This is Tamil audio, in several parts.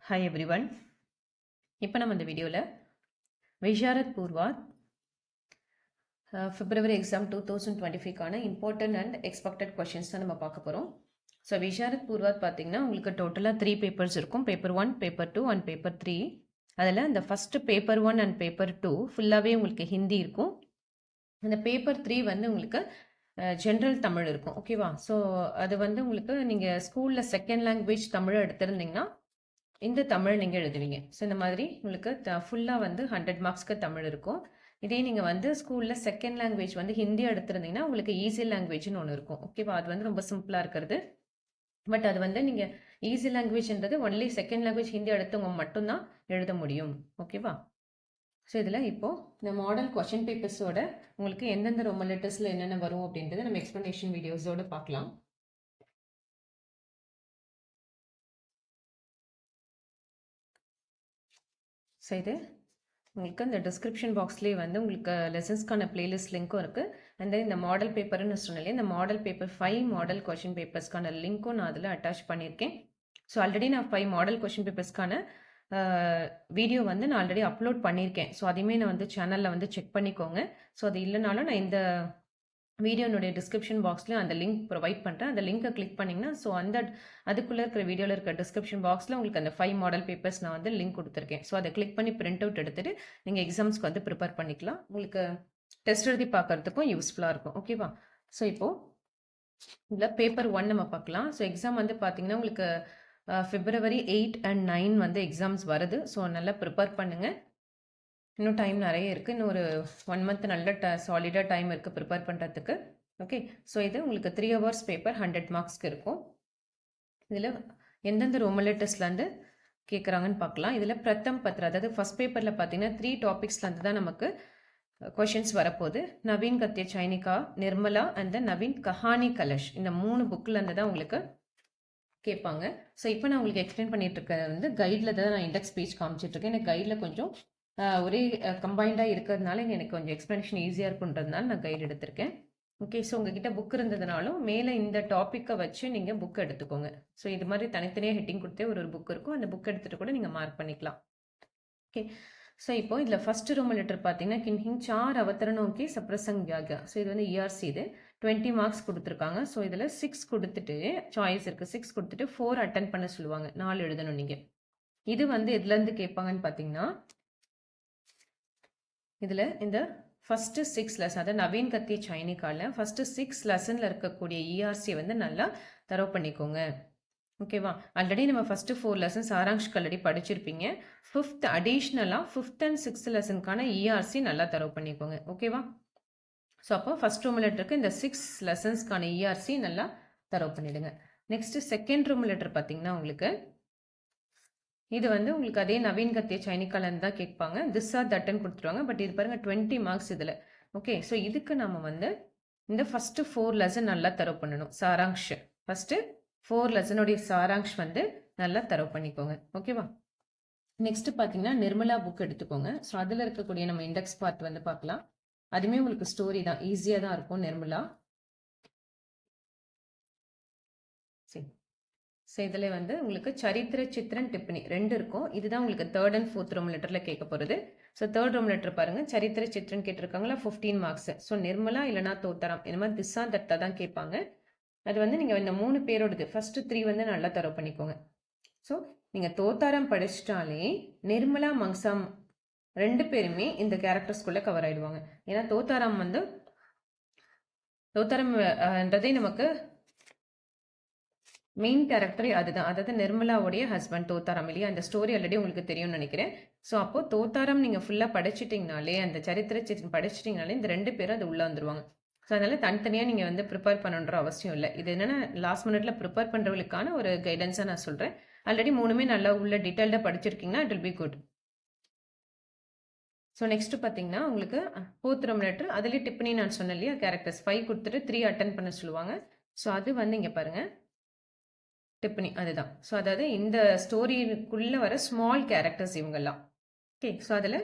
Hi everyone. இப்போ நம்ம இந்த வீடியோவில் விஷாரத் பூர்வாத் February எக்ஸாம் 2025க்கான இம்பார்ட்டன்ட் அண்ட் எக்ஸ்பெக்டட் கொஷின்ஸ் தான் நம்ம பார்க்க போகிறோம். ஸோ விஷாரத் பூர்வாத் பார்த்தீங்கன்னா உங்களுக்கு டோட்டலாக 3 பேப்பர்ஸ் இருக்கும். Paper 1, paper 2 and paper 3. அதில் இந்த ஃபஸ்ட்டு பேப்பர் 1 அண்ட் பேப்பர் 2 ஃபுல்லாகவே உங்களுக்கு ஹிந்தி இருக்கும். அந்த பேப்பர் 3 வந்து உங்களுக்கு ஜென்ரல் தமிழ் இருக்கும். ஓகேவா? ஸோ அது வந்து உங்களுக்கு நீங்கள் ஸ்கூலில் செகண்ட் லாங்குவேஜ் தமிழ் எடுத்திருந்தீங்கன்னா இந்த தமிழ் நீங்கள் எழுதுவீங்க. ஸோ இந்த மாதிரி உங்களுக்கு ஃபுல்லாக வந்து 100 மார்க்ஸ்க்கு தமிழ் இருக்கும். இதே நீங்கள் வந்து ஸ்கூலில் செகண்ட் லாங்குவேஜ் வந்து ஹிந்தி எடுத்திருந்தீங்கன்னா உங்களுக்கு ஈஸி லாங்குவேஜ்னு ஒன்று இருக்கும். ஓகேவா? அது வந்து ரொம்ப சிம்பிளாக இருக்கிறது. பட் அது வந்து நீங்கள் ஈஸி லாங்குவேஜ்ன்றது ஒன்லி செகண்ட் லாங்குவேஜ் ஹிந்தி எடுத்தவங்க மட்டும்தான் எழுத முடியும். ஓகேவா? ஸோ இதில் இப்போது இந்த மாடல் கொஷின் பேப்பர்ஸோட உங்களுக்கு எந்தெந்த ரோமன் லெட்டர்ஸில் என்னென்ன வரும் அப்படின்றத நம்ம எக்ஸ்ப்ளனேஷன் வீடியோஸோடு பார்க்கலாம். ஸோ இது உங்களுக்கு இந்த டிஸ்கிரிப்ஷன் பாக்ஸ்லேயே வந்து உங்களுக்கு லெசன்ஸ்க்கான பிளேலிஸ்ட் லிங்க்கும் இருக்குது. அண்ட் தென் இந்த மாடல் பேப்பர்னு சொன்னாலே இந்த மாடல் பேப்பர் 5 மாடல் கொஷின் பேப்பர்ஸ்க்கான லிங்க்கும் நான் அதில் அட்டாச் பண்ணியிருக்கேன். ஸோ ஆல்ரெடி நான் 5 மாடல் கொஷின் பேப்பர்ஸ்க்கான வீடியோ வந்து நான் ஆல்ரெடி அப்லோட் பண்ணியிருக்கேன். ஸோ அதையுமே நான் வந்து சேனலில் வந்து செக் பண்ணிக்கோங்க. ஸோ அது இல்லைனாலும் நான் இந்த வீடியோனுடைய டிஸ்கிரிப்ஷன் பாக்ஸில் அந்த லிங்க் ப்ரொவைட் பண்ணுறேன். அந்த லிங்கை கிளிக் பண்ணிங்கன்னா ஸோ அதுக்குள்ளே இருக்கிற வீடியோவில் இருக்கிற டிஸ்கிரிப்ஷன் பாக்ஸில் உங்களுக்கு அந்த 5 மாடல் பேப்பர்ஸ் நான் வந்து லிங்க் கொடுத்துருக்கேன். ஸோ அதை கிளிக் பண்ணி பிரிண்ட் அவுட் எடுத்துகிட்டு நீங்கள் எக்ஸாம்ஸ்க்கு வந்து ப்ரிப்பேர் பண்ணிக்கலாம். உங்களுக்கு டெஸ்ட் எழுதி பார்க்குறதுக்கும் யூஸ்ஃபுல்லாக இருக்கும். ஓகேவா? ஸோ இப்போது இதில் பேப்பர் 1 நம்ம பார்க்கலாம். ஸோ எக்ஸாம் வந்து பார்த்தீங்கன்னா உங்களுக்கு February 8 and 9 வந்து எக்ஸாம்ஸ் வருது. ஸோ நல்லா ப்ரிப்பேர் பண்ணுங்கள். இன்னும் டைம் நிறைய இருக்குது. இன்னும் ஒரு 1 மந்த் நல்ல சாலிடாக டைம் இருக்குது ப்ரிப்பேர் பண்ணுறதுக்கு. ஓகே, ஸோ இது உங்களுக்கு 3 hours பேப்பர் 100 மார்க்ஸ்க்கு இருக்கும். இதில் எந்தெந்த ரோமன் லெட்டர்ஸ்லேருந்து கேட்குறாங்கன்னு பார்க்கலாம். இதில் பிரதம் பத்ரா, அதாவது ஃபஸ்ட் பேப்பரில் பார்த்தீங்கன்னா 3 டாபிக்ஸ்லேருந்து தான் நமக்கு கொஷின்ஸ் வரப்போகுது. நவீன் கத்திய சைனிகா, நிர்மலா அண்ட் தென் நவீன் கஹானி கலஷ், இந்த 3 புக்கிலேருந்து தான் உங்களுக்கு கேட்பாங்க. ஸோ இப்போ நான் உங்களுக்கு எக்ஸ்பிளைன் பண்ணிட்டு இருக்கிறது வந்து கைடில் தான் நான் இண்டெக்ஸ் பேஜ் காமிச்சிட்ருக்கேன். எனக்கு கைடில் கொஞ்சம் ஒரே கம்பைண்டாக இருக்கிறதுனால எனக்கு கொஞ்சம் எக்ஸ்ப்ளனேஷன் ஈஸியாக இருக்குன்றதுனால நான் கைடு எடுத்திருக்கேன். ஓகே, ஸோ உங்ககிட்ட புக் இருந்ததுனாலும் மேலே இந்த டாப்பிக்கை வச்சு நீங்கள் புக் எடுத்துக்கோங்க. ஸோ இது மாதிரி தனித்தனியாக ஹெட்டிங் கொடுத்தே ஒரு புக் இருக்கும். அந்த புக் எடுத்துகிட்டு கூட நீங்கள் மார்க் பண்ணிக்கலாம். ஓகே, ஸோ இப்போ இதில் ஃபர்ஸ்ட் ரோமன் லெட்டர் பார்த்தீங்கன்னா கின்ஹிங் சார் அவதரணோக்கி சப்ரசங் வியாகியா. ஸோ இது வந்து ERC, இது 20 மார்க்ஸ் கொடுத்துருக்காங்க. ஸோ இதில் 6 கொடுத்துட்டு சாய்ஸ் இருக்குது. 6 கொடுத்துட்டு 4 அட்டன் பண்ண சொல்லுவாங்க. 4 எழுதணும் நீங்கள். இது வந்து எதுலேருந்து கேட்பாங்கன்னு பார்த்தீங்கன்னா இதில் இந்த ஃபஸ்ட்டு 6 லெசன், அதாவது நவீன் கத்திய சைனிகாவில் ஃபஸ்ட்டு 6 லெசனில் இருக்கக்கூடிய ERC வந்து நல்லா தரவு பண்ணிக்கோங்க. ஓகேவா? ஆல்ரெடி நம்ம ஃபஸ்ட்டு 4 லெசன்ஸ் சாராங்ஷ்க்கு ஆல்ரெடி படிச்சிருப்பீங்க. 5th அடிஷ்னலாக 5th and 6th லெசனுக்கான ERC நல்லா தரவு பண்ணிக்கோங்க. ஓகேவா? ஸோ அப்போ ஃபஸ்ட் ரோமன் லெட்டருக்கு இந்த 6 லெசன்ஸ்க்கான ERC நல்லா தரவு பண்ணிவிடுங்க. நெக்ஸ்ட்டு செகண்ட் ரோமன் லெட்டர் பார்த்தீங்கன்னா உங்களுக்கு இது வந்து உங்களுக்கு அதே நவீன் கத்திய சைனிகாலன்னு தான் கேட்பாங்க. திஸ் ஆர் தட்டன் கொடுத்துருவாங்க. பட் இது பாருங்கள் 20 மார்க்ஸ் இதில். ஓகே, ஸோ இதுக்கு நம்ம வந்து இந்த ஃபஸ்ட்டு 4 லெசன் நல்லா தரவு பண்ணணும். சாராங்ஷ் ஃபஸ்ட்டு 4 லெசனுடைய சாராங்ஷ் வந்து நல்லா தரவு பண்ணிக்கோங்க. ஓகேவா? நெக்ஸ்ட் பார்த்தீங்கன்னா நிர்மலா புக் எடுத்துக்கோங்க. ஸோ அதில் இருக்கக்கூடிய நம்ம இண்டெக்ஸ் பார்ட் வந்து பார்க்கலாம். அதுவுமே உங்களுக்கு ஸ்டோரி தான், ஈஸியாக தான் இருக்கும். நிர்மலா சரி. ஸோ இதில் வந்து உங்களுக்கு சரித்திர சித்திரன் டிப்பனி 2 இருக்கும். இதுதான் உங்களுக்கு 3rd and 4th ரோமன் லெட்டரில் கேட்க போகிறது. ஸோ 3rd ரோமன் லெட்டர் பாருங்கள், சரித்திர சித்திரன் கேட்டிருக்காங்களா, 15 மார்க்ஸ். ஸோ நிர்மலா இல்லைனா தோத்தாராம், இந்த மாதிரி திசா தட்டா தான் கேட்பாங்க. அது வந்து நீங்கள் இந்த 3 பேரோடது ஃபஸ்ட்டு 3 வந்து நல்லா தரவு பண்ணிக்கோங்க. ஸோ நீங்கள் தோத்தாரம் படிச்சிட்டாலே நிர்மலா மங்சாம் 2 பேருமே இந்த கேரக்டர்ஸ்குள்ளே கவர் ஆகிடுவாங்க. ஏன்னா தோத்தாரம் வந்து தோத்தாரம்ன்றதே நமக்கு மெயின் கேரக்டரே அதுதான். அதாவது நிர்மலாவுடைய ஹஸ்பண்ட் தோத்தாரம் இல்லையா? அந்த ஸ்டோரி ஆல்ரெடி உங்களுக்கு தெரியும்னு நினைக்கிறேன். ஸோ அப்போது தோத்தாரம் நீங்கள் ஃபுல்லாக படிச்சிட்டிங்கனாலே, அந்த சரித்திர சித்திரம் படிச்சிட்டிங்கனாலே இந்த 2 பேரும் அது உள்ளே வந்துடுவாங்க. ஸோ அதனால் தனித்தனியாக நீங்கள் வந்து ப்ரிப்பேர் பண்ணணுன்ற அவசியம் இல்லை. இது என்னென்னா லாஸ்ட் மினிட்ல ப்ரிப்பேர் பண்ணுறவங்களுக்கான ஒரு கைடன்ஸாக நான் சொல்கிறேன். ஆல்ரெடி 3மே நல்லா உள்ள டீட்டெயில்டாக படிச்சிருக்கீங்கன்னா it will be good. So next பார்த்தீங்கன்னா உங்களுக்கு 4th ரோமன் லெட்டர், அதுலேயே டிப்பனி நான் சொன்னேன் இல்லையா, கேரக்டர்ஸ் 5 கொடுத்துட்டு 3 அட்டன் பண்ண சொல்லுவாங்க. ஸோ அது வந்து இங்கே பாருங்கள் டிப்பனி, அதுதான். ஸோ அதாவது இந்த ஸ்டோரிக்குள்ளே வர ஸ்மால் கேரக்டர்ஸ் இவங்கெல்லாம். ஓகே, ஸோ அதில்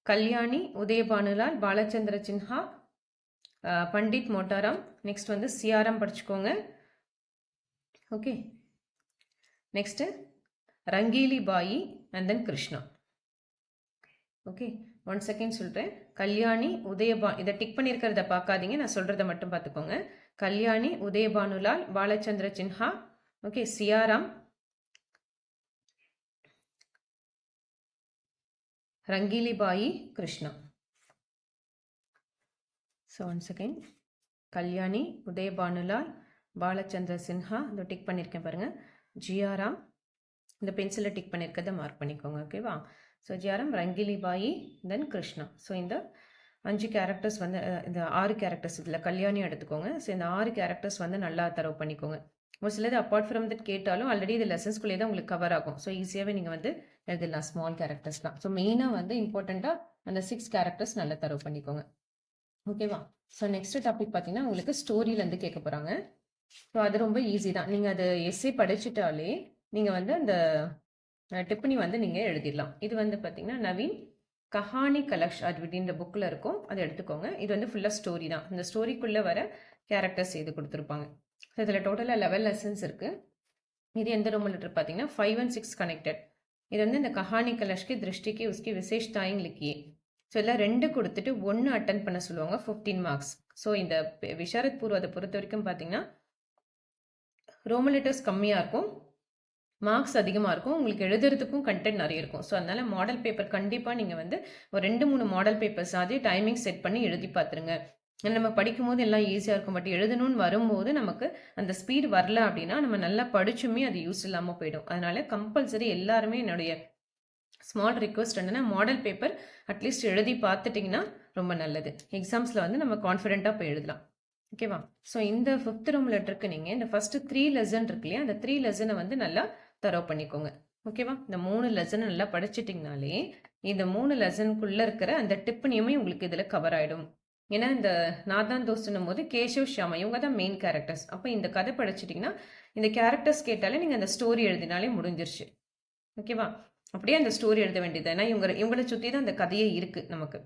கல்யாணி, உதயபானுலால், பாலச்சந்திர சின்ஹா, பண்டிட் மோட்டாராம், நெக்ஸ்ட் வந்து சியாரம் படிச்சுக்கோங்க. Okay, next Rangili Bai and then Krishna. Okay, 1 second சொல்கிறேன். கல்யாணி இதை டிக் பண்ணியிருக்கிறத பார்க்காதீங்க, நான் சொல்கிறத மட்டும் பார்த்துக்கோங்க. Kalyani, Udaybhanulal, Balchandra Sinha, okay, Siyaram, Rangili Bai, Krishna. So 1 second. Kalyani, Udaybhanulal, Balchandra Sinha, இதை டிக் பண்ணியிருக்கேன் பாருங்கள். ஜியாராம், இந்த பென்சிலில் டிக் பண்ணியிருக்கிறத மார்க் பண்ணிக்கோங்க. ஓகேவா? ஸோ ஜியாராம், ரங்கீலி பாயி, தென் கிருஷ்ணா. ஸோ இந்த 5 கேரக்டர்ஸ் வந்து இந்த 6 கேரக்டர்ஸ் இதில் கல்யாணி எடுத்துக்கோங்க. ஸோ இந்த 6 கேரக்டர்ஸ் வந்து நல்லா தரவு பண்ணிக்கோங்க. ஒரு சிலது அப்பார்ட் ஃப்ரம் தட் கேட்டாலும் ஆல்ரெடி இது லெசன்ஸ்குள்ளே தான் உங்களுக்கு கவர் ஆகும். ஸோ ஈஸியாகவே நீங்கள் வந்து எழுதிடலாம், ஸ்மால் கேரக்டர்ஸ் தான். ஸோ மெயினாக வந்து இம்பார்ட்டண்ட்டாக அந்த 6 கேரக்டர்ஸ் நல்லா தரவு பண்ணிக்கோங்க. ஓகேவா? ஸோ நெக்ஸ்ட் டாபிக் பார்த்தீங்கன்னா உங்களுக்கு ஸ்டோரியிலேருந்து கேட்க போகிறாங்க. ஸோ அது ரொம்ப ஈஸி தான். நீங்கள் அது எஸ்ஸே படிச்சுட்டாலே நீங்கள் வந்து அந்த டிப்பனி வந்து நீங்கள் எழுதிடலாம். இது வந்து பார்த்தீங்கன்னா நவீன் கஹானி கலக்ஷ் அப்படின்ற புக்கில் இருக்கும், அதை எடுத்துக்கோங்க. இது வந்து ஃபுல்லாக ஸ்டோரி தான். இந்த ஸ்டோரிக்குள்ளே வர கேரக்டர்ஸ் இது கொடுத்துருப்பாங்க. ஸோ இதில் டோட்டலாக 11 லெசன்ஸ் இருக்குது. இது எந்த ரோமன் லெட்டர் பார்த்தீங்கன்னா 5 and 6 கனெக்டட். இது வந்து இந்த கஹானி கலஷ்க்கு திருஷ்டிக்கு உஸ்கி விசேஷ்தாயிங் லிக்கியே. ஸோ எல்லாம் 2 கொடுத்துட்டு 1 அட்டன் பண்ண சொல்லுவாங்க, 15 மார்க்ஸ். ஸோ இந்த விஷாரத் பூர்வத்தை பொறுத்த வரைக்கும் பார்த்தீங்கன்னா ரோமன் லெட்டர்ஸ் கம்மியாக இருக்கும், மார்க்ஸ் அதிகமாக இருக்கும், உங்களுக்கு எழுதுறதுக்கும் கண்டென்ட் நிறைய இருக்கும். ஸோ அதனால் மாடல் பேப்பர் கண்டிப்பாக நீங்கள் வந்து ஒரு 2-3 மாடல் பேப்பர்ஸ் அதே டைமிங் செட் பண்ணி எழுதி பார்த்துருங்க. நம்ம படிக்கும் போது எல்லாம் ஈஸியாக இருக்கும், பட் எழுதணும்னு வரும்போது நமக்கு அந்த ஸ்பீட் வரல அப்படின்னா நம்ம நல்லா படிச்சுமே அது யூஸ் இல்லாமல் போயிடும். அதனால கம்பல்சரி எல்லாருமே என்னுடைய ஸ்மால் ரிக்வஸ்ட் என்னன்னா மாடல் பேப்பர் அட்லீஸ்ட் எழுதி பார்த்துட்டிங்கன்னா ரொம்ப நல்லது. எக்ஸாம்ஸில் வந்து நம்ம கான்ஃபிடென்ட்டாக போய் எழுதலாம். ஓகேவா? ஸோ இந்த 5th ரோம் லெட்டருக்கு நீங்கள் இந்த ஃபஸ்ட்டு 3 லெசன் இருக்கு இல்லையா, அந்த 3 லெசனை வந்து நல்லா தரவு பண்ணிக்கோங்க. ஓகேவா? இந்த 3 லெசனை நல்லா படிச்சிட்டிங்கனாலே இந்த 3 லெசனுக்குள்ளே இருக்கிற அந்த டிப்பனியுமே உங்களுக்கு இதில் கவர் ஆகிடும். ஏன்னா இந்த நாதான் தோஸ்துன்னும் போது கேஷவ் ஷியாமா இவங்க தான் மெயின் கேரக்டர்ஸ். அப்போ இந்த கதை படிச்சிட்டிங்கன்னா இந்த கேரக்டர்ஸ் கேட்டாலே நீங்கள் அந்த ஸ்டோரி எழுதினாலே முடிஞ்சிருச்சு. ஓகேவா? அப்படியே அந்த ஸ்டோரி எழுத வேண்டியது. ஏன்னா இவங்களை சுற்றி தான் அந்த கதையே இருக்குது நமக்கு.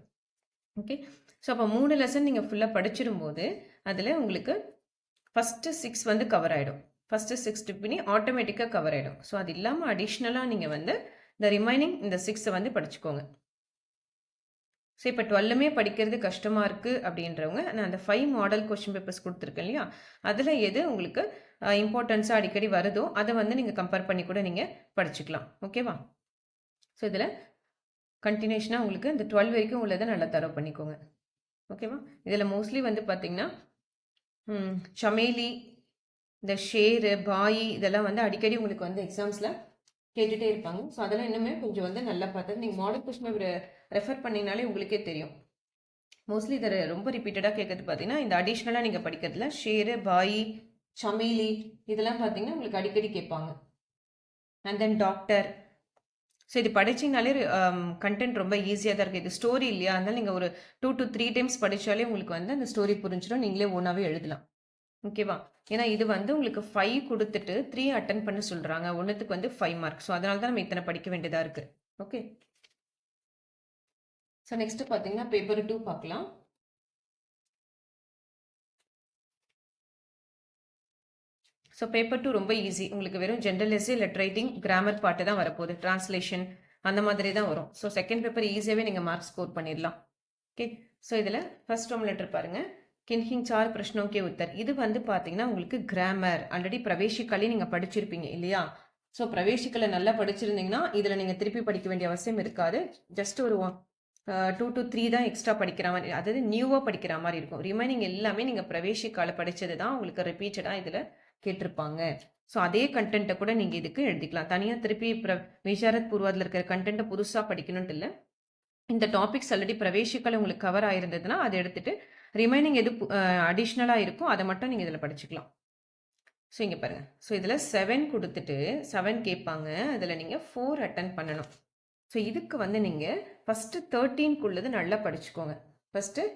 ஓகே, ஸோ அப்போ 3 லெசன் நீங்கள் ஃபுல்லாக படிச்சிடும்போது அதில் உங்களுக்கு ஃபஸ்ட்டு 6 வந்து கவர் ஆகிடும். ஃபஸ்ட்டு 6 டிப்பனி ஆட்டோமேட்டிக்காக கவர் ஆகிடும். ஸோ அது இல்லாமல் அடிஷ்னலாக நீங்கள் வந்து இந்த ரிமைனிங் இந்த 6 வந்து படிச்சுக்கோங்க. ஸோ இப்போ 12மே படிக்கிறது கஷ்டமாக இருக்குது அப்படின்றவங்க நான் அந்த 5 மாடல் கொஸ்டின் பேப்பர்ஸ் கொடுத்துருக்கேன் இல்லையா, அதில் எது உங்களுக்கு இம்பார்ட்டன்ஸாக அடிக்கடி வருதோ அதை வந்து நீங்கள் கம்பேர் பண்ணி கூட நீங்கள் படிச்சுக்கலாம். ஓகேவா? ஸோ இதில் கண்டினியூஷனாக உங்களுக்கு இந்த 12 வரைக்கும் உள்ளதை நல்லா தரவு பண்ணிக்கோங்க. ஓகேவா? இதில் மோஸ்ட்லி வந்து பார்த்திங்கன்னா சமேலி, இந்த ஷேரு, பாயி இதெல்லாம் வந்து அடிக்கடி உங்களுக்கு வந்து எக்ஸாம்ஸில் கேட்டுகிட்டே இருப்பாங்க. ஸோ அதெல்லாம் இன்னுமே கொஞ்சம் வந்து நல்லா பார்த்தது நீங்கள் மாடல் கொஸ்டின் ரெஃபர் பண்ணிங்கனாலே உங்களுக்கே தெரியும். மோஸ்ட்லி இதை ரொம்ப ரிப்பீட்டடாக கேட்கறது பார்த்தீங்கன்னா இந்த அடிஷ்னலாக நீங்கள் படிக்கிறதுல ஷேரு, பாயி, சமேலி இதெல்லாம் பார்த்தீங்கன்னா உங்களுக்கு அடிக்கடி கேட்பாங்க. And then doctor. ஸோ இது படிச்சிங்கனாலே கண்டென்ட் ரொம்ப ஈஸியாக தான் இருக்குது. இது ஸ்டோரி இல்லையா, அதனால நீங்கள் ஒரு 2 to 3 டைம்ஸ் படித்தாலே உங்களுக்கு வந்து அந்த ஸ்டோரி புரிஞ்சிடும், நீங்களே ஓனாகவே எழுதலாம். ஓகேவா? ஏன்னா இது வந்து உங்களுக்கு 5 கொடுத்துட்டு 3 அட்டன் பண்ண சொல்கிறாங்க, ஒன்றுத்துக்கு வந்து 5 மார்க். ஸோ அதனால தான் நம்ம இத்தனை படிக்க வேண்டியதாக இருக்குது. ஓகே, ஸோ நெக்ஸ்ட் பார்த்தீங்கன்னா பேப்பர் 2 பார்க்கலாம். ஸோ பேப்பர் 2 ரொம்ப ஈஸி. உங்களுக்கு வெறும் general essay, letter writing, grammar பாட்டு தான் வரப்போகுது, டிரான்ஸ்லேஷன் அந்த மாதிரி தான் வரும். ஸோ செகண்ட் பேப்பர் ஈஸியாகவே நீங்கள் மார்க் ஸ்கோர் பண்ணிடலாம். ஓகே, ஸோ இதில் ஃபர்ஸ்ட் ரோம் லெட்டர் பாருங்கள், கின்ஹிங் 4 பிரஷ்னோं के उत्तर. இது வந்து பார்த்தீங்கன்னா உங்களுக்கு கிராமர் ஆல்ரெடி பிரவேசிக்காலே நீங்கள் படிச்சிருப்பீங்க இல்லையா. ஸோ பிரவேசிக்கலை நல்லா படிச்சிருந்தீங்கன்னா இதில் நீங்கள் திருப்பி படிக்க வேண்டிய அவசியம் இருக்காது. ஜஸ்ட் ஒரு 2 to 3 தான் எக்ஸ்ட்ரா படிக்கிற மாதிரி, அதாவது நியூவாக படிக்கிற மாதிரி இருக்கும். ரிமைனிங் எல்லாமே நீங்கள் பிரவேசிக்கால படித்தது தான் உங்களுக்கு ரிப்பீட்டடாக இதில் கேட்டிருப்பாங்க. ஸோ அதே கண்டென்ட்டை கூட நீங்கள் இதுக்கு எழுதிக்கலாம். தனியாக திருப்பி விஷாரத் பூர்வத்தில் இருக்கிற கண்டென்ட்டை புதுசாக படிக்கணும்ட்டு இல்லை. இந்த டாபிக்ஸ் ஆல்ரெடி பிரவேசிக்கலை உங்களுக்கு கவர் ஆயிருந்ததுன்னா அதை எடுத்துகிட்டு ரிமைனிங் எது அடிஷ்னலாக இருக்கும் அதை மட்டும் நீங்கள் இதில் படிச்சுக்கலாம். ஸோ இங்கே பாருங்கள், ஸோ இதில் 7 கொடுத்துட்டு 7 கேட்பாங்க, அதில் நீங்கள் 4 அட்டன் பண்ணணும். ஸோ இதுக்கு வந்து நீங்கள் ஃபஸ்ட்டு 13க்குள்ளது நல்லா படிச்சுக்கோங்க. ஃபஸ்ட்டு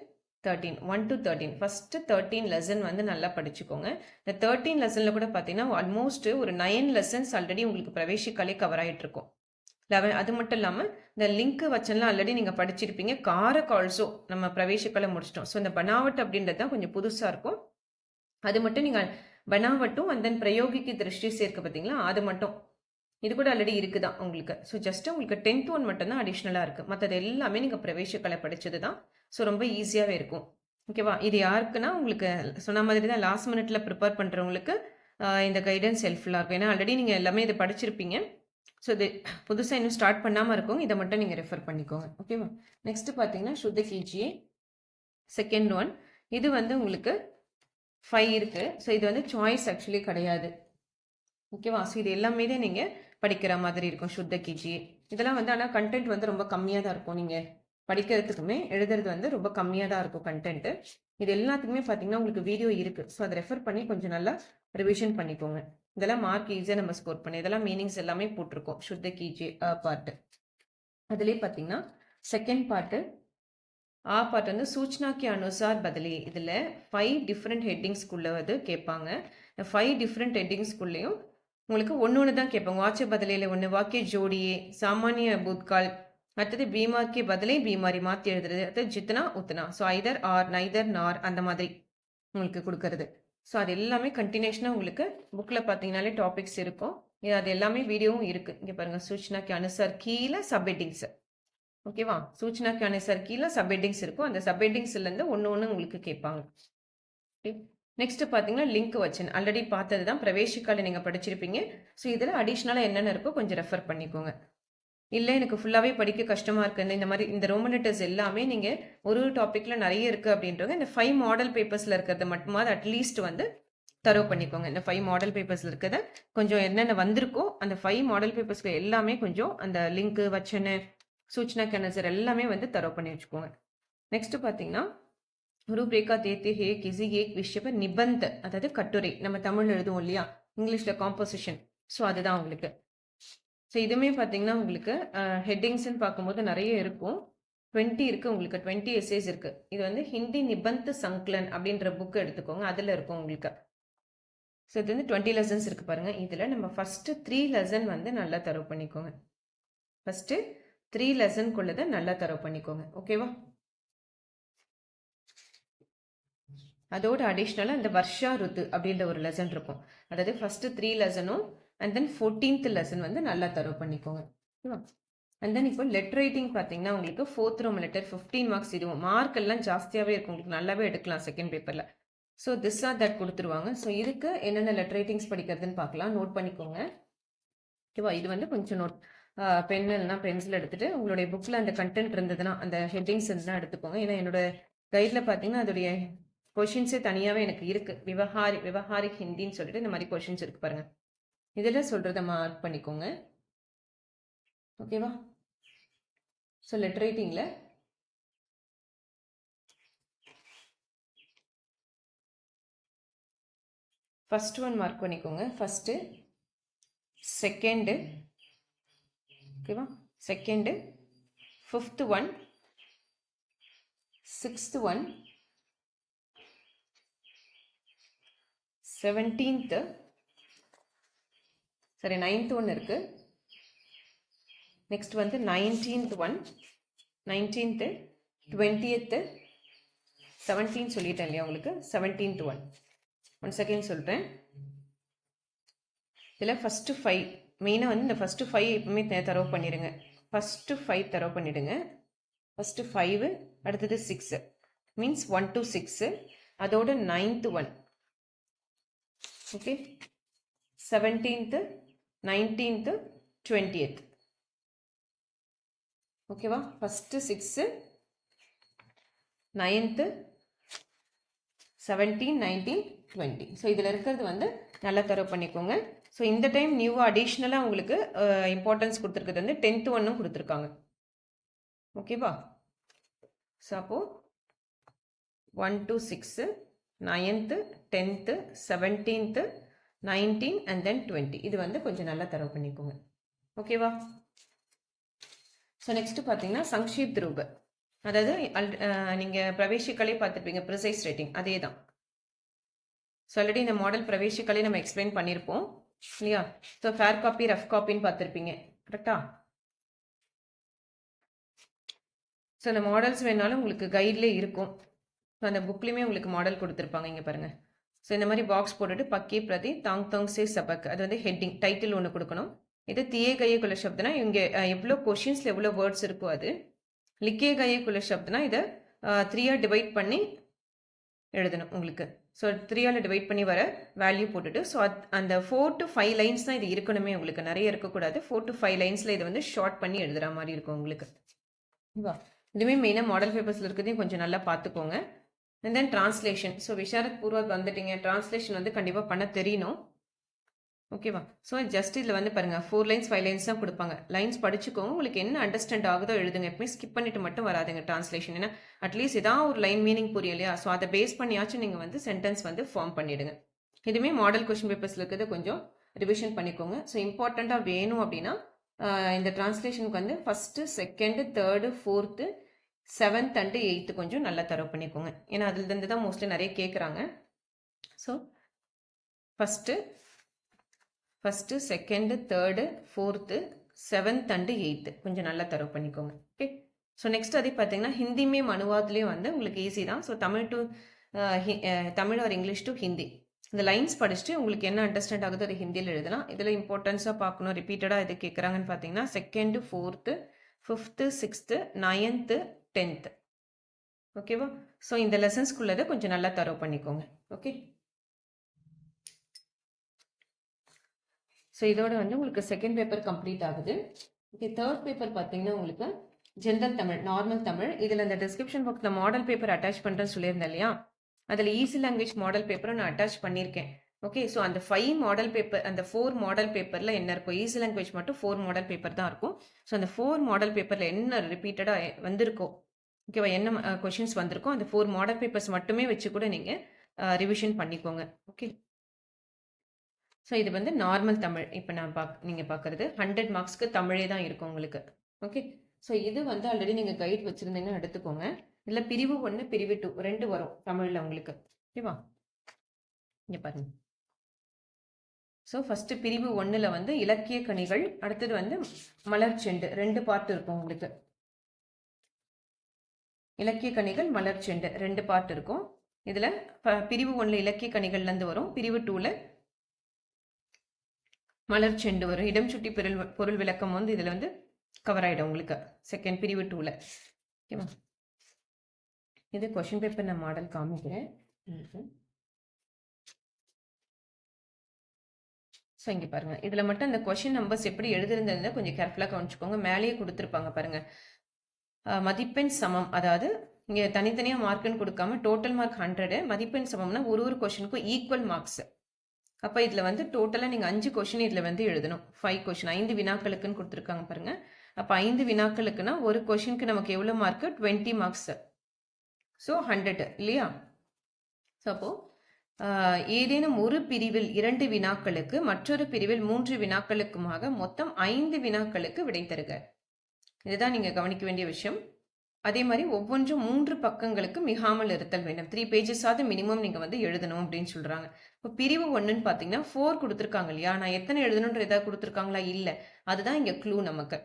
13 1 to 13 ஃபஸ்ட்டு 13 லெசன் வந்து நல்லா படிச்சுக்கோங்க. இந்த 13 லெசனில் கூட பார்த்தீங்கன்னா ஆல்மோஸ்ட் ஒரு 9 லெசன்ஸ் ஆல்ரெடி உங்களுக்கு பிரவேசிக்காலே கவர் ஆகிட்டு இருக்கும். 11 அது மட்டும் இல்லாமல் இந்த லிங்க் வச்செல்லாம் ஆல்ரெடி நீங்கள் படிச்சிருப்பீங்க. காரக் ஆல்சோ நம்ம பிரவேசிக்கால முடிச்சிட்டோம். ஸோ இந்த பனாவட் அப்படின்றது தான் கொஞ்சம் புதுசாக இருக்கும். அது மட்டும் நீங்கள் பனாவட்டும் அண்ட் தென் பிரயோகிக்கு திருஷ்டி சேர்க்க பார்த்தீங்களா, அது மட்டும் இது கூட ஆல்ரெடி இருக்குதான் உங்களுக்கு. ஸோ ஜஸ்ட் உங்களுக்கு 10th ஒன் மட்டும்தான் அடிஷ்னலாக இருக்குது. மற்றது எல்லாமே நீங்கள் பிரவேச கலை படித்தது தான். ஸோ ரொம்ப ஈஸியாகவே இருக்கும். ஓகேவா? இது யாருக்குன்னா உங்களுக்கு சொன்ன மாதிரி தான் லாஸ்ட் மினிட்ல ப்ரிப்பேர் பண்ணுறவங்களுக்கு இந்த கைடன்ஸ் ஹெல்ப்ஃபுல்லாக இருக்கும். ஏன்னா ஆல்ரெடி நீங்கள் எல்லாமே இதை படிச்சிருப்பீங்க. ஸோ இது புதுசாக இன்னும் ஸ்டார்ட் பண்ணாமல் இருக்கும். இதை மட்டும் நீங்கள் ரெஃபர் பண்ணிக்கோங்க. ஓகேவா? நெக்ஸ்ட் பார்த்தீங்கன்னா சுத்த கீஜியே செகண்ட் ஒன். இது வந்து உங்களுக்கு 5 இருக்குது. ஸோ இது வந்து சாய்ஸ் ஆக்சுவலி கிடையாது. ஓகேவா? ஸோ இது எல்லாமே தான் நீங்கள் படிக்கிற மாதிரி இருக்கும். சுத்த கீஜியே இதெல்லாம் வந்து ஆனால் கண்டென்ட் வந்து ரொம்ப கம்மியாக தான் இருக்கும். நீங்கள் படிக்கிறதுக்குமே எழுதுறது வந்து ரொம்ப கம்மியாக தான் இருக்கும் கண்டென்ட்டு. இது எல்லாத்துக்குமே பார்த்தீங்கன்னா உங்களுக்கு வீடியோ இருக்குது. ஸோ அதை ரெஃபர் பண்ணி கொஞ்சம் நல்லா ரிவிஷன் பண்ணிக்கோங்க. இதெல்லாம் மார்க் ஈஸியாக நம்ம ஸ்கோர் பண்ணி இதெல்லாம் மீனிங்ஸ் எல்லாமே போட்டிருக்கோம். சுத்த கீஜே பார்ட்டு. அதுலேயே பார்த்தீங்கன்னா செகண்ட் பார்ட்டு பார்ட் வந்து சூச்சனாக்கி அனுசார் பதிலே. இதில் 5 டிஃப்ரெண்ட் ஹெட்டிங்ஸ்குள்ளே வந்து கேட்பாங்க. இந்த 5 டிஃப்ரெண்ட் ஹெட்டிங்ஸ்குள்ளேயும் உங்களுக்கு ஒன்று தான் கேட்பாங்க. வாட்ச பதிலையில் ஒன்று, வாக்கிய ஜோடியே, சாமானிய பூத்கால், அடுத்தது பீமார்க்கே பதிலே பீமாரி மாற்றி எழுதுறது, அடுத்தது ஜித்னா உத்னா. So either or, neither nor அந்த மாதிரி உங்களுக்கு கொடுக்கறது. ஸோ அது எல்லாமே கண்டினியூஷனாக உங்களுக்கு புக்கில் பார்த்தீங்கன்னாலே டாபிக்ஸ் இருக்கும். அது எல்லாமே வீடியோவும் இருக்குது. இங்கே பாருங்கள், சூச்சனாக்கு அனுசார் கீழே சப்ஹெட்டிங்ஸ். ஓகேவா? சூச்சனாக்கு அனுசார் கீழே சப்ஹெட்டிங்ஸ் இருக்கும். அந்த சப்ஹெட்டிங்ஸ்லேருந்து ஒன்று உங்களுக்கு கேட்பாங்க. நெக்ஸ்ட் பார்த்தீங்கன்னா லிங்க் வச்சேன். ஆல்ரெடி பார்த்தது தான், பிரவேசிக்கால நீங்கள் படிச்சிருப்பீங்க. ஸோ இதில் அடிஷ்னலாக என்னென்ன இருக்கோ கொஞ்சம் ரெஃபர் பண்ணிக்கோங்க. இல்லை எனக்கு ஃபுல்லாகவே படிக்க கஷ்டமாக இருக்குது, இந்த மாதிரி இந்த ரோமன் லெட்டர்ஸ் எல்லாமே நீங்கள் ஒரு டாப்பிக்கில் நிறைய இருக்குது அப்படின்றவங்க இந்த 5 மாடல் பேப்பர்ஸில் இருக்கிறத மட்டுமாவது அட்லீஸ்ட் வந்து தரவு பண்ணிக்கோங்க. இந்த 5 மாடல் பேப்பர்ஸில் இருக்கிறத கொஞ்சம் என்னென்ன வந்திருக்கோ அந்த 5 மாடல் பேப்பர்ஸ்க்கு எல்லாமே கொஞ்சம் அந்த லிங்க்கு வச்சனு சூச்சனா கனசர் எல்லாமே வந்து தரவு பண்ணி வச்சுக்கோங்க. நெக்ஸ்ட் பார்த்தீங்கன்னா ரூப்ரேகா தேத்தே ஹே கிசி ஏக் விஷய நிபந்த, அதாவது கட்டுரை. நம்ம தமிழ் எழுதுவோம் இல்லையா, இங்கிலீஷில் காம்போசிஷன். ஸோ அதுதான் உங்களுக்கு. ஸோ இதுவுமே பார்த்தீங்கன்னா உங்களுக்கு ஹெட்டிங்ஸ்ன்னு பார்க்கும்போது நிறைய இருக்கும். 20 இருக்குது உங்களுக்கு, 20 எஸ்ஏஸ் இருக்குது. இது வந்து ஹிந்தி நிபந்த் சங்க்லன் அப்படின்ற புக்கு எடுத்துக்கோங்க, அதில் இருக்கும் உங்களுக்கு. ஸோ இது வந்து 20 லெசன்ஸ் இருக்குது பாருங்கள். இதில் நம்ம ஃபஸ்ட்டு 3 லெசன் வந்து நல்லா தரவு பண்ணிக்கோங்க. ஃபஸ்ட்டு 3 லெசன்குள்ளதை நல்லா தரவு பண்ணிக்கோங்க. ஓகேவா? அதோட அடிஷ்னலாக இந்த வர்ஷா ருத்து அப்படின்ற ஒரு லெசன் இருக்கும். அதாவது ஃபஸ்ட்டு 3 லெசனும் அண்ட் தென் 14th லெசன் வந்து நல்லா தரவு பண்ணிக்கோங்க. ஓகேவா? அண்ட் தென் இப்போ லெட்டர் ரைட்டிங் பார்த்தீங்கன்னா உங்களுக்கு 4th ரோம் லெட்டர் 15 மார்க்ஸ். இதுவும் மார்க் எல்லாம் ஜாஸ்தியாகவே இருக்கும், உங்களுக்கு நல்லாவே எடுக்கலாம் செகண்ட் பேப்பரில். ஸோ திஸ் ஆர் தட் கொடுத்துருவாங்க. ஸோ இதுக்கு என்னென்ன லெட்டர் ரைட்டிங்ஸ் படிக்கிறதுன்னு பார்க்கலாம். நோட் பண்ணிக்கோங்க. ஓகேவா? இது வந்து கொஞ்சம் நோட் பென் இல்லைனா பென்சில் எடுத்துகிட்டு உங்களுடைய புக்கில் அந்த கண்டென்ட் இருந்ததுன்னா அந்த ஹெட்டிங்ஸ் இருந்ததுன்னா எடுத்துக்கோங்க. ஏன்னா என்னோட கைடில் பார்த்தீங்கன்னா அதோடைய கொஷின்ஸே தனியாகவே எனக்கு இருக்குது. விவகாரிக் ஹிந்தின்னு சொல்லிட்டு இந்த மாதிரி கொஷின்ஸ் இருக்குது பாருங்கள். இதில் சொல்கிறத மார்க் பண்ணிக்கோங்க. ஓகேவா? ஸோ லெட்டர் ரைட்டிங்கில் ஃபஸ்ட் ஒன் மார்க் பண்ணிக்கோங்க. ஃபஸ்ட்டு, செகண்டு, ஓகேவா? Second, 5th one, 6th one, 17th, சரி 9th ஒன் இருக்குது. நெக்ஸ்ட் வந்து 19th ஒன், 19th, 20th, 17 சொல்லிட்டேன் இல்லையா உங்களுக்கு, 17th ஒன். ஒன் செகண்ட் சொல்கிறேன். இதில் ஃபஸ்ட்டு 5 மெயினாக வந்து இந்த ஃபஸ்ட்டு 5 எப்பவுமே தரவு பண்ணிடுங்க. ஃபஸ்ட்டு 5 தரவு பண்ணிவிடுங்க. ஃபஸ்ட்டு 5, அடுத்தது 6 மீன்ஸ் 1 to 6, அதோட 9th one. Okay, 17th, 19th, 20th. ஓகேவா? First 6, 9th, 17, 19, 20. ஸோ இதில் இருக்கிறது வந்து நல்லா தரவு பண்ணிக்கோங்க. ஸோ இந்த டைம் நியூவாக அடிஷ்னலாக உங்களுக்கு இம்பார்ட்டன்ஸ் கொடுத்துருக்குறது வந்து 10th ஒன்னும் கொடுத்துருக்காங்க. ஓகேவா? ஸோ அப்போது 1 to 6, 9th, 10th, 17th, 19 and then 20. இது வந்து கொஞ்சம் நல்லா தரவு பண்ணிக்கோங்க. ஓகேவா? ஸோ நெக்ஸ்ட் பார்த்தீங்கன்னா சங்ஷீப்த் ரூப, அதாவது நீங்கள் பிரவேசிக்கலே பார்த்துருப்பீங்க, ப்ரிசைஸ் ரேட்டிங் அதே தான். ஸோ ஆல்ரெடி இந்த மாடல் பிரவேசிக்கலே நம்ம எக்ஸ்பிளைன் பண்ணியிருப்போம் இல்லையா? ஸோ ஃபேர் காப்பி, ரஃப் காப்பின்னு பார்த்துருப்பீங்க, கரெக்டா? ஸோ அந்த மாடல்ஸ் வேணாலும் உங்களுக்கு கைட்லேயே இருக்கும். ஸோ அந்த புக்லேயுமே உங்களுக்கு மாடல் கொடுத்துருப்பாங்க, இங்கே பாருங்கள். ஸோ இந்த மாதிரி பாக்ஸ் போட்டுட்டு பக்கே பிரதி தாங் தாங் சே சபக், அது வந்து ஹெட்டிங் டைட்டில் ஒன்று கொடுக்கணும். இது தியே கயே குல சப்தனா இங்கே எவ்வளோ கொஷின்ஸில் எவ்வளோ வேர்ட்ஸ் இருக்கோ அது. லிக்கே கயே குல சப்தனா இதை 3ஆக டிவைட் பண்ணி எழுதணும் உங்களுக்கு. ஸோ 3ஆல் டிவைட் பண்ணி வர வேல்யூ போட்டுட்டு ஸோ அந்த 4 to 5 லைன்ஸ் தான் இது இருக்கணுமே உங்களுக்கு, நிறைய இருக்கக்கூடாது. 4 to 5 லைன்ஸில் இதை வந்து ஷார்ட் பண்ணி எழுதுகிற மாதிரி இருக்கும் உங்களுக்கு. ஓகேவா? இதுவே மெயினாக மாடல் பேப்பர்ஸில் இருக்கிறதையும் கொஞ்சம் நல்லா பார்த்துக்கோங்க. And then translation. So Visharad பூர்வாக்கு வந்துட்டீங்க, டிரான்ஸ்லேஷன் வந்து கண்டிப்பாக பண்ண தெரியணும். ஓகேவா? ஸோ ஜஸ்ட் இதில் வந்து பாருங்கள் 4 லைன்ஸ் 5 லைன்ஸ் தான் கொடுப்பாங்க. லைன்ஸ் படிச்சுக்கோங்க, உங்களுக்கு என்ன அண்டர்ஸ்டாண்ட் ஆகுதோ எழுதுங்க. எப்பவுமே ஸ்கிப் பண்ணிட்டு மட்டும் வராதுங்க டிரான்ஸ்லேஷன். ஏன்னா அட்லீஸ்ட் ஏதாவது ஒரு லைன் மீனிங் புரியும் இல்லையா? ஸோ அதை பேஸ் பண்ணியாச்சும் நீங்கள் வந்து சென்டென்ஸ் வந்து ஃபார்ம் பண்ணிவிடுங்க. இதுவுமே மாடல் கொஷின் பேப்பர்ஸில் இருக்கிறத கொஞ்சம் ரிவிஷன் பண்ணிக்கோங்க. ஸோ இம்பார்ட்டண்ட்டாக வேணும் அப்படின்னா இந்த டிரான்ஸ்லேஷனுக்கு வந்து first, second, third, fourth, 7th and 8th கொஞ்சம் நல்லா தரவு பண்ணிக்கோங்க. ஏன்னா அதுலேருந்து தான் மோஸ்ட்லி நிறைய கேட்குறாங்க. So first, second, third, fourth, 7th and 8th கொஞ்சம் நல்லா தரவு பண்ணிக்கோங்க. ஓகே. ஸோ நெக்ஸ்ட் அதே பார்த்தீங்கன்னா ஹிந்திமே அனுவாதத்துலேயும் வந்து உங்களுக்கு ஈஸி தான். So Tamil R English to Hindi இந்த லைன்ஸ் படிச்சுட்டு உங்களுக்கு என்ன அண்டர்ஸ்டாண்ட் ஆகுதோ அதை ஹிந்தியில் எழுதலாம். இதில் இம்பார்ட்டன்ஸாக பார்க்கணும், ரிப்பீட்டடாக எது கேட்குறாங்கன்னு பார்த்தீங்கன்னா second, fourth, 5th, 6th, 9th, 10th. ஓகேவா? ஸோ இந்த லெசன்ஸ்குள்ளதை கொஞ்சம் நல்லா தரவு பண்ணிக்கோங்க. ஓகே. ஸோ இதோட வந்து உங்களுக்கு செகண்ட் பேப்பர் கம்ப்ளீட் ஆகுது. ஓகே. தேர்ட் பேப்பர் பார்த்தீங்கன்னா உங்களுக்கு ஜென்ரல் தமிழ், நார்மல் தமிழ். இதில் இந்த டிஸ்கிரிப்ஷன் பாக்ஸில் மாடல் பேப்பர் அட்டாச் பண்ணுறேன்னு சொல்லியிருந்தேன் இல்லையா? அதில் ஈஸி லாங்குவேஜ் மாடல் பேப்பரும் நான் அட்டாச் பண்ணியிருக்கேன். ஓகே. ஸோ அந்த 5 மாடல் பேப்பர், அந்த 4 மாடல் பேப்பரில் என்ன இருக்கும்? ஈஸி லாங்குவேஜ் மட்டும் 4 மாடல் பேப்பர் தான் இருக்கும். ஸோ அந்த 4 மாடல் பேப்பரில் என்ன ரிப்பீட்டடாக வந்திருக்கோ, ஓகேவா, என்ன கொஷின்ஸ் வந்திருக்கோ அந்த 4 மாடல் பேப்பர்ஸ் மட்டுமே வச்சு கூட நீங்கள் ரிவிஷன் பண்ணிக்கோங்க. ஓகே. ஸோ இது வந்து நார்மல் தமிழ். இப்போ நான் நீங்கள் பார்க்குறது 100 மார்க்ஸ்க்கு தமிழே தான் இருக்கும் உங்களுக்கு. ஓகே. ஸோ இது வந்து ஆல்ரெடி நீங்கள் கைட் வச்சுருந்தீங்கன்னா எடுத்துக்கோங்க. இதில் பிரிவு 1, பிரிவு 2 2 வரும் தமிழில் உங்களுக்கு. ஓகேவா? இங்கே பாருங்க. ஸோ ஃபஸ்ட்டு பிரிவு 1ல் வந்து இலக்கிய கனிகள், அடுத்தது வந்து மலர்ச்செண்டு, 2 பார்ட் இருக்கும் உங்களுக்கு. இலக்கிய கனிகள், மலர்ச்செண்டு 2 பார்ட் இருக்கும். இதில் பிரிவு 1ல் இலக்கிய கனிகள்லேருந்து வரும், பிரிவு 2ல் மலர்ச்செண்டு வரும். இடம் சுட்டி பொருள் விளக்கம் வந்து இதில் வந்து கவர் ஆகிடும் உங்களுக்கு செகண்ட் பிரிவு 2ல். ஓகேவா? இது கொஷின் பேப்பர் நான் மாடல் காமிக்கிறேன். ஸோ இங்கே பாருங்கள், இதில் மட்டும் இந்த கொஷின் நம்பர்ஸ் எப்படி எழுதிருந்ததுன்னு கொஞ்சம் கேர்ஃபுல்லாக கவனிச்சுக்கோங்க. மேலேயே கொடுத்துருப்பாங்க பாருங்கள், மதிப்பெண் சமம். அதாவது இங்கே தனித்தனியாக மார்க்குன்னு கொடுக்காம டோட்டல் மார்க் 100, மதிப்பெண் சமம்னா ஒரு கொஷினுக்கும் ஈக்குவல் மார்க்ஸ். அப்போ இதில் வந்து டோட்டலாக நீங்கள் 5 கொஷின் இதில் வந்து எழுதணும். 5 கொஷின் 5 வினாக்களுக்குன்னு கொடுத்துருக்காங்க பாருங்கள். அப்போ 5 வினாக்களுக்குன்னா ஒரு கொஷினுக்கு நமக்கு எவ்வளோ மார்க்கு? 20 மார்க்ஸ். ஸோ 100 இல்லையா? ஸோ அப்போது ஏதேனும் ஒரு பிரிவில் 2 வினாக்களுக்கு, மற்றொரு பிரிவில் 3 வினாக்களுக்குமாக மொத்தம் 5 வினாக்களுக்கு விடை தருக. இதுதான் நீங்கள் கவனிக்க வேண்டிய விஷயம். அதே மாதிரி ஒவ்வொன்றும் 3 பக்கங்களுக்கு மிகாமல் இருத்தல் வேண்டும். 3 பேஜஸாவது மினிமம் நீங்கள் வந்து எழுதணும் அப்படின்னு சொல்கிறாங்க. இப்போ பிரிவு 1ன்னு பார்த்தீங்கன்னா 4 கொடுத்துருக்காங்க இல்லையா? நான் எத்தனை எழுதணுன்ற ஏதாவது கொடுத்துருக்காங்களா? இல்லை. அதுதான் இங்கே க்ளூ நமக்கு.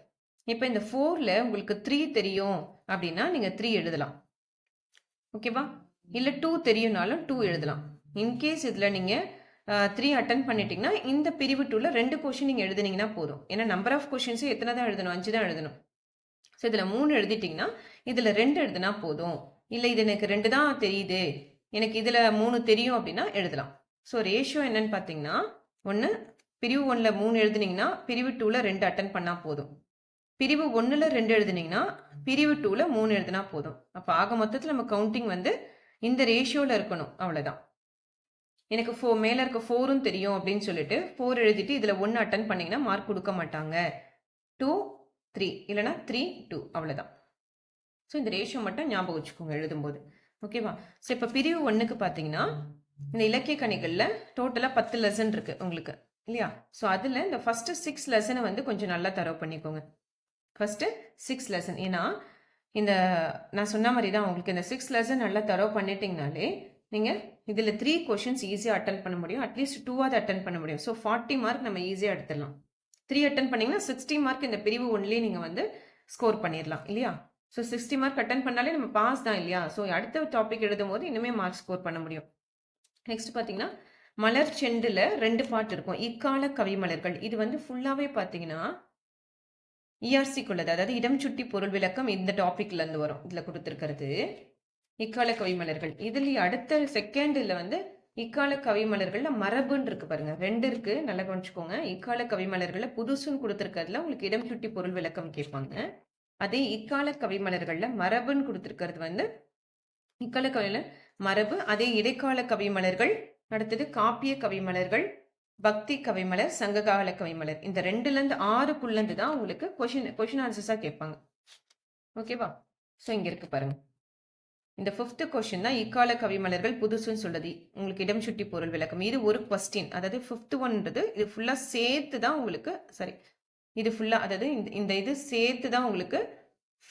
இப்போ இந்த 4ல் உங்களுக்கு 3 தெரியும் அப்படின்னா நீங்கள் 3 எழுதலாம். ஓகேவா? இல்லை 2 தெரியும்னாலும் 2 எழுதலாம். இன்கேஸ் இதில் நீங்கள் 3 அட்டன் பண்ணிட்டீங்கன்னா இந்த பிரிவு 2ல் 2 கொஷின் நீங்கள் எழுதுனீங்கன்னா போதும். ஏன்னா நம்பர் ஆஃப் கொஷின்ஸு எத்தனை தான் எழுதணும்? 5 தான் எழுதணும். ஸோ இதில் 3 எழுதிட்டிங்கன்னா இதில் 2 எழுதுனா போதும். இல்லை இது எனக்கு 2 தான் தெரியுது, எனக்கு இதில் 3 தெரியும் அப்படின்னா எழுதலாம். ஸோ ரேஷியோ என்னன்னு பார்த்தீங்கன்னா, ஒன்று பிரிவு 1ல் 3 எழுதுனீங்கன்னா பிரிவு 2ல் 2 அட்டன் பண்ணால் போதும். பிரிவு 1ல் 2 எழுதுனீங்கன்னா பிரிவு 2ல் 3 எழுதுனா போதும். அப்போ ஆக மொத்தத்தில் நம்ம கவுண்டிங் வந்து இந்த ரேஷியோவில் இருக்கணும். அவ்வளோதான். எனக்கு மேலே இருக்க 4ம் தெரியும் அப்படின்னு சொல்லிட்டு 4 எழுதிட்டு இதில் 1 அட்டன் பண்ணிங்கன்னா மார்க் கொடுக்க மாட்டாங்க. 2, 3 இல்லைனா 3, 2 அவ்வளோதான். ஸோ இந்த ரேஷியோ மட்டும் ஞாபகம் வச்சுக்கோங்க எழுதும்போது. ஓகேவா? ஸோ இப்போ பிரிவு 1க்கு பார்த்தீங்கன்னா இந்த இலக்கிய கணிகளில் டோட்டலாக 10 லெசன் இருக்குது உங்களுக்கு இல்லையா? ஸோ அதில் இந்த ஃபஸ்ட்டு 6 லெசனை வந்து கொஞ்சம் நல்லா தரவு பண்ணிக்கோங்க. First 6 lesson. ஏன்னா இந்த நான் சொன்ன மாதிரி தான் உங்களுக்கு இந்த 6 லெசன் நல்லா தரவு பண்ணிட்டீங்கனாலே நீங்கள் இதில் 3 கொஷின்ஸ் ஈஸியாக அட்டன் பண்ண முடியும். அட்லீஸ்ட் 2ஆவது அட்டன் பண்ண முடியும். ஸோ 40 மார்க் நம்ம ஈஸியாக எடுத்துடலாம். 3 அட்டன் பண்ணிங்கன்னா 60 மார்க் இந்த பிரிவு 1லேயே நீங்கள் வந்து ஸ்கோர் பண்ணிடலாம் இல்லையா? ஸோ 60 மார்க் அட்டன் பண்ணாலே நம்ம பாஸ் தான் இல்லையா? ஸோ அடுத்த டாபிக் எழுதும் போது இன்னுமே மார்க் ஸ்கோர் பண்ண முடியும். நெக்ஸ்ட் பார்த்தீங்கன்னா மலர் செண்டுல 2 பார்ட் இருக்கும். இக்கால கவிமலர்கள். இது வந்து ஃபுல்லாவே பார்த்தீங்கன்னா, ERCக்குள்ளது. அதாவது இடம் சுட்டி பொருள் விளக்கம் இந்த டாபிக்ல இருந்து வரும். இதுல குடுத்திருக்கிறது. இக்கால கவிமலர்கள். இதுலயே அடுத்த செகண்ட்ல வந்து இக்கால கவிமலர்கள்ல மரபுன்னு இருக்கு பாருங்க. 2 இருக்கு. நல்லா கவனிச்சுக்கோங்க. இக்கால கவிமலர்கள்ல புதுசுன்னு குடுத்திருக்கிறதுல உங்களுக்கு இடம் சுட்டி பொருள் விளக்கம் கேட்பாங்க. அதே இக்கால கவிமலர்கள்ல மரபுன்னு குடுத்திருக்கிறது வந்து இக்கால கவியில மரபு. அதே இடைக்கால கவிமலர்கள், அடுத்தது காப்பிய கவிமலர்கள், பக்தி கவிமலர், சங்ககால கவிமலர். இந்த 2ல இருந்து 6க்குள்ள இருந்து தான் உங்களுக்கு கொஸ்டின் ஆன்சர்ஸா கேட்பாங்க. ஓகேவா? சோ இங்க இருக்கு பாருங்க. இந்த 5th கொஸ்டின் தான் இக்கால கவிமலர்கள் புதுசுன்னு சொல்லுது. உங்களுக்கு இடம் சுட்டி பொருள் விளக்கம். இது ஒரு கொஸ்டின். அதாவது 5th ஒன்றது இது ஃபுல்லா சேர்த்து தான் உங்களுக்கு சரி. இது ஃபுல்லா அதாவது இந்த இது சேர்த்து தான் உங்களுக்கு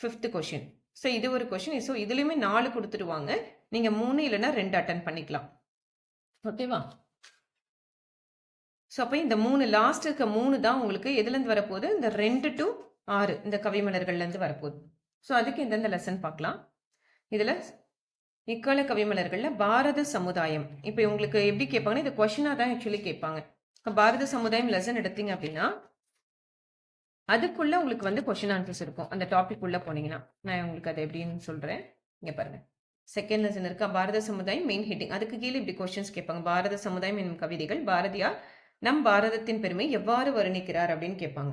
5th கொஸ்டின். ஸோ இது ஒரு கொஸ்டின். ஸோ இதுலயுமே 4 கொடுத்துருவாங்க. நீங்க 3 இல்லைன்னா 2 அட்டன் பண்ணிக்கலாம். ஓகேவா? ஸோ அப்போ இந்த 3 லாஸ்ட் இருக்க 3 தான் உங்களுக்கு எதுலேருந்து வரப்போகுது? இந்த 2 to 6 இந்த கவிமலர்கள்லேருந்து வரப்போகுது. ஸோ அதுக்கு எந்தெந்த லெசன் பார்க்கலாம். இதில் இக்கால கவிமலர்களில் பாரத சமுதாயம். இப்போ உங்களுக்கு எப்படி கேட்பாங்கன்னா இது கொஷினாக தான் ஆக்சுவலி கேட்பாங்க. பாரத சமுதாயம் லெசன் எடுத்தீங்க அப்படின்னா அதுக்குள்ள உங்களுக்கு வந்து கொஸ்டின் ஆன்சர்ஸ் இருக்கும். அந்த டாபிக் உள்ள போனீங்கன்னா நான் உங்களுக்கு அதை எப்படின்னு சொல்றேன். இங்க பாருங்க. செகண்ட் லெசன் இருக்கா பாரத சமுதாயம் மெயின் ஹெட்டிங். அதுக்கு கீழே இப்படி கொஸ்டின்ஸ் கேட்பாங்க. பாரத சமுதாயம் என்னும் கவிதைகள் பாரதியார் நம் பாரதத்தின் பெருமை எவ்வாறு வர்ணிக்கிறார் அப்படின்னு கேட்பாங்க.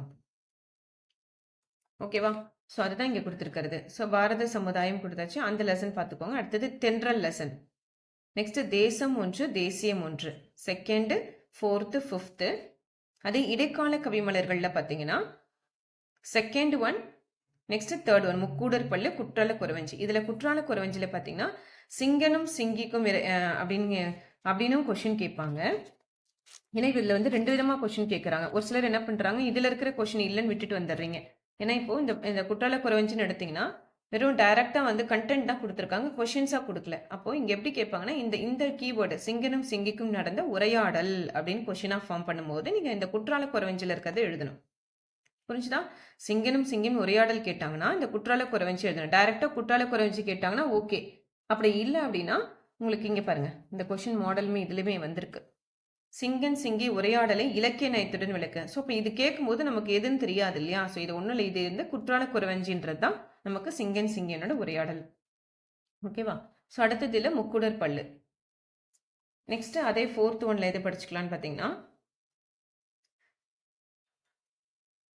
ஓகேவா? ஸோ அதுதான் இங்க கொடுத்துருக்கிறது. ஸோ பாரத சமுதாயம் கொடுத்தாச்சு. அந்த லெசன் பார்த்துக்கோங்க. அடுத்தது தென்றல் லெசன். நெக்ஸ்ட் தேசம் ஒன்று தேசியம் ஒன்று. Second, 4th, 5th. அதே இடைக்கால கவிமலர்கள்ல பார்த்தீங்கன்னா second one, next third one முக்கூடர் பல்லு குற்றால குறவஞ்சி. இதுல குற்றால குறவஞ்சில பாத்தீங்கன்னா சிங்கனும் சிங்கிக்கும் அப்படின்னும் கொஸ்டின் கேட்பாங்க. ஏன்னா இதுல வந்து 2 விதமா கொஸ்டின் கேட்கறாங்க. ஒரு சிலர் என்ன பண்றாங்க இதுல இருக்கிற கொஸ்டின் இல்லைன்னு விட்டுட்டு வந்துடுறீங்க. ஏன்னா இப்போ இந்த குற்றால குறவஞ்சின்னு எடுத்தீங்கன்னா வெறும் டைரக்டா வந்து கண்டென்ட் தான் கொடுத்துருக்காங்க, கொஸ்டின்ஸா கொடுக்கல. அப்போ இங்க எப்படி கேட்பாங்கன்னா இந்த கீவேர்டு சிங்கனும் சிங்கிக்கும் நடந்த உரையாடல் அப்படின்னு கொஸ்டினா ஃபார்ம் பண்ணும்போது நீங்க இந்த குற்றால குறவஞ்சில இருக்கிறத எழுதணும். புரிஞ்சுதா? சிங்கனும் சிங்கியும் உரையாடல் கேட்டாங்கன்னா இந்த குற்றால குறவஞ்சி எழுதணும். டைரக்டா குற்றால குறவஞ்சி கேட்டாங்கன்னா ஓகே. அப்படி இல்லை அப்படின்னா உங்களுக்கு இங்க பாருங்க இந்த கொஸ்டின் மாடலுமே இதுலயுமே வந்திருக்கு. சிங்கன் சிங்கி உரையாடலை இலக்கிய நயத்துடன் விளக்க. ஸோ இப்போ இது கேட்கும்போது நமக்கு எதுன்னு தெரியாது இல்லையா? ஸோ இது ஒன்றும் இல்லை. இது வந்து குற்றால குறவஞ்சின்றது தான் நமக்கு சிங்கன் சிங்கியனோட உரையாடல். ஓகேவா? ஸோ அடுத்தது இல்லை முக்குடர் பல்லு. நெக்ஸ்ட் அதே 4th ஒன்ல எது படிச்சுக்கலான்னு பார்த்தீங்கன்னா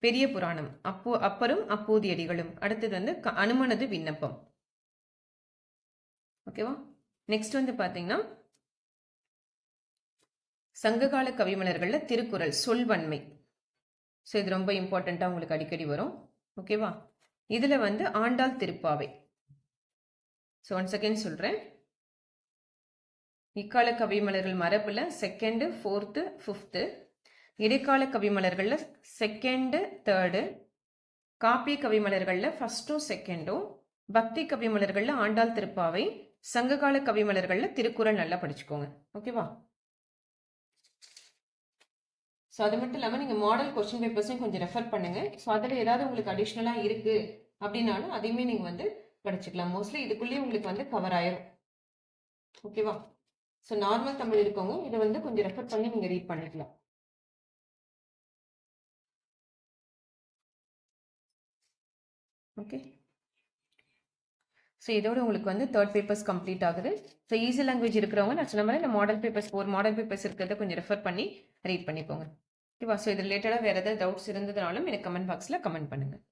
பெரிய புராணம் அப்பரும் அப்போதியடிகளும். அடுத்தது வந்து அனுமனது விண்ணப்பம். ஓகேவா? நெக்ஸ்ட் வந்து பாத்தீங்கன்னா சங்ககால கவிமலர்கள்ல திருக்குறள் சொல்வன்மை. ஸோ இது ரொம்ப இம்பார்ட்டண்டா உங்களுக்கு அடிக்கடி வரும். ஓகேவா? இதுல வந்து Andal Thiruppavai. So once again சொல்றேன். இக்கால கவிமலர்கள் மரபுல செகண்ட், 4th, 5th. இடைக்கால கவிமலர்கள்ல செகண்ட், தேர்டு. காப்பிய கவிமலர்கள்ல ஃபர்ஸ்டும் செகண்டும். பக்தி கவிமலர்கள்ல ஆண்டாள் திருப்பாவை. சங்ககால கவிமலர்கள்ல திருக்குறள் நல்லா படிச்சுக்கோங்க. ஓகேவா? ஸோ அது மட்டும் இல்லாமல் நீங்கள் மாடல் கொஸ்டின் பேப்பர்ஸையும் கொஞ்சம் ரெஃபர் பண்ணுங்க. ஸோ அதில் ஏதாவது உங்களுக்கு அடிஷ்னலாக இருக்கு அப்படின்னாலும் அதையுமே நீங்கள் வந்து படிச்சுக்கலாம். மோஸ்ட்லி இதுக்குள்ளேயே உங்களுக்கு வந்து கவர் ஆயிரும். ஓகேவா? ஸோ நார்மல் தமிழ் இருக்கவங்க இதை வந்து கொஞ்சம் ரெஃபர் பண்ணி நீங்கள் ரீட் பண்ணிக்கலாம். ஓகே. ஸோ இதோட உங்களுக்கு வந்து 3rd பேப்பர்ஸ் கம்ப்ளீட் ஆகுது. ஸோ ஈஸி லாங்குவேஜ் இருக்கிறவங்க நான் சொன்ன மாதிரி இந்த மாடல் பேப்பர்ஸ் 4 மாடல் பேப்பர்ஸ் இருக்கிறத கொஞ்சம் ரெஃபர் பண்ணி ரீட் பண்ணிக்கோங்க. ஓகேவா? ஸோ இது ரிலேட்டடாக வேறு ஏதாவது டவுட்ஸ் இருந்ததுனாலும் எனக்கு கமெண்ட் பாக்ஸில் கமெண்ட் பண்ணுங்கள்.